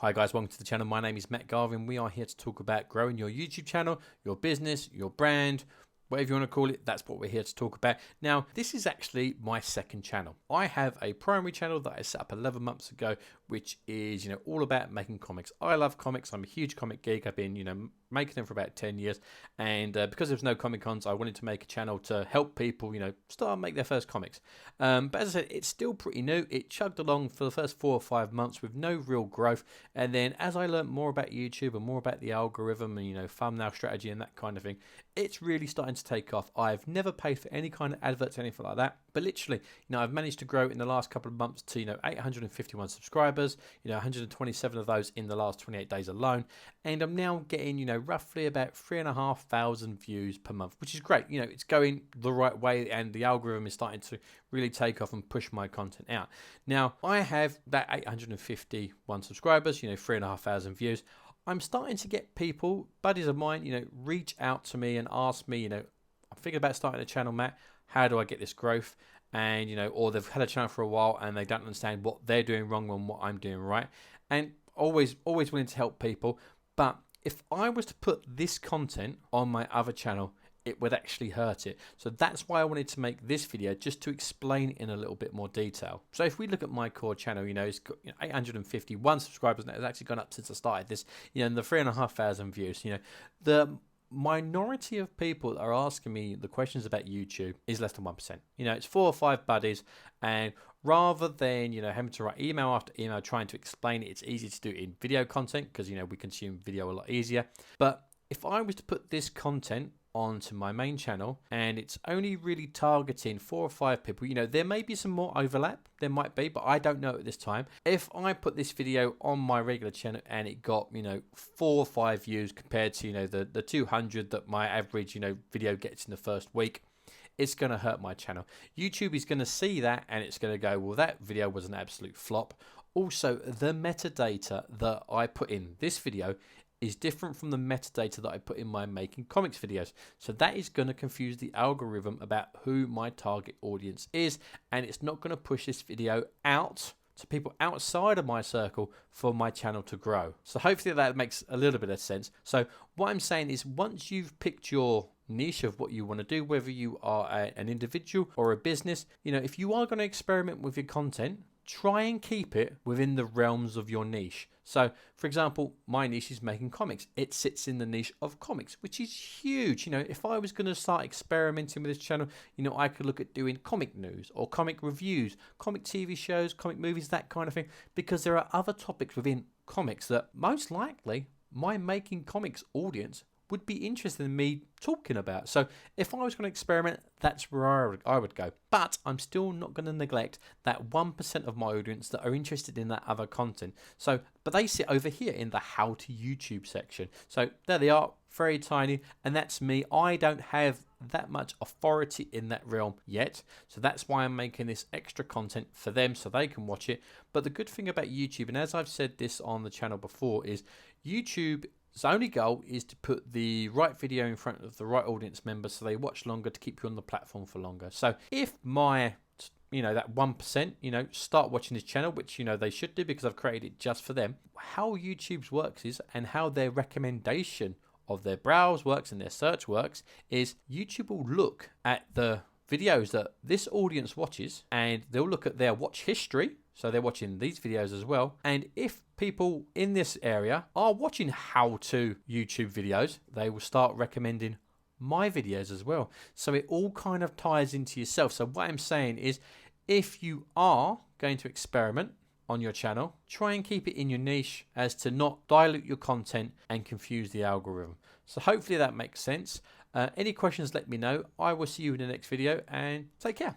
Hi guys, welcome to the channel. My name is Matt Garvey and we are here to talk about growing your YouTube channel, your business, your brand, whatever you want to call it. That's what we're here to talk about. Now, this is actually my second channel. I have a primary channel that I set up 11 months ago, which is, all about making comics. I love comics. I'm a huge comic geek. I've been, making them for about 10 years. And because there's no Comic Cons, I wanted to make a channel to help people, start and make their first comics. But as I said, it's still pretty new. It chugged along for the first 4 or 5 months with no real growth. And then as I learned more about YouTube and more about the algorithm and, thumbnail strategy and that kind of thing, it's really starting to take off. I've never paid for any kind of adverts, anything like that. But literally, I've managed to grow in the last couple of months to, 851 subscribers, 127 of those in the last 28 days alone. And I'm now getting, roughly about 3,500 views per month, which is great. It's going the right way and the algorithm is starting to really take off and push my content out. Now, I have that 851 subscribers, 3,500 views. I'm starting to get people, buddies of mine, reach out to me and ask me, I'm thinking about starting a channel, Matt. How do I get this growth? And, or they've had a channel for a while and they don't understand what they're doing wrong and what I'm doing right. And always willing to help people. But if I was to put this content on my other channel, it would actually hurt it. So that's why I wanted to make this video, just to explain in a little bit more detail. So if we look at my core channel, it's got 851 subscribers, and it's actually gone up since I started this, and the 3,500 views. The minority of people that are asking me the questions about YouTube is less than 1%. It's 4 or 5 buddies, and rather than having to write email after email trying to explain it, it's easy to do it in video content because we consume video a lot easier. But if I was to put this content onto my main channel and it's only really targeting 4 or 5 people, there may be some more overlap, there might be, but I don't know at this time. If I put this video on my regular channel and it got 4 or 5 views compared to the 200 that my average video gets in the first week, it's going to hurt my channel. YouTube is going to see that and it's going to go, well, that video was an absolute flop. Also, the metadata that I put in this video is different from the metadata that I put in my making comics videos. So that is going to confuse the algorithm about who my target audience is, and it's not going to push this video out to people outside of my circle for my channel to grow. So hopefully that makes a little bit of sense. So what I'm saying is, once you've picked your niche of what you want to do, whether you are an individual or a business, if you are going to experiment with your content, try and keep it within the realms of your niche. So, for example, my niche is making comics. It sits in the niche of comics, which is huge. If I was going to start experimenting with this channel, I could look at doing comic news or comic reviews, comic TV shows, comic movies, that kind of thing, because there are other topics within comics that most likely my making comics audience would be interested in me talking about. So if I was going to experiment, that's where I would go. But I'm still not going to neglect that 1% of my audience that are interested in that other content. So, but they sit over here in the how to YouTube section. So there they are, very tiny, and that's me. I don't have that much authority in that realm yet. So that's why I'm making this extra content for them so they can watch it. But the good thing about YouTube, and as I've said this on the channel before, is YouTube's only goal is to put the right video in front of the right audience members so they watch longer, to keep you on the platform for longer. So if my that 1%, start watching this channel, which, they should do because I've created it just for them, how YouTube's works is, and how their recommendation of their browse works and their search works, is YouTube will look at the videos that this audience watches and they'll look at their watch history. So they're watching these videos as well. And if people in this area are watching how-to YouTube videos, they will start recommending my videos as well. So it all kind of ties into yourself. So what I'm saying is, if you are going to experiment on your channel, try and keep it in your niche as to not dilute your content and confuse the algorithm. So hopefully that makes sense. Any questions, let me know. I will see you in the next video, and take care.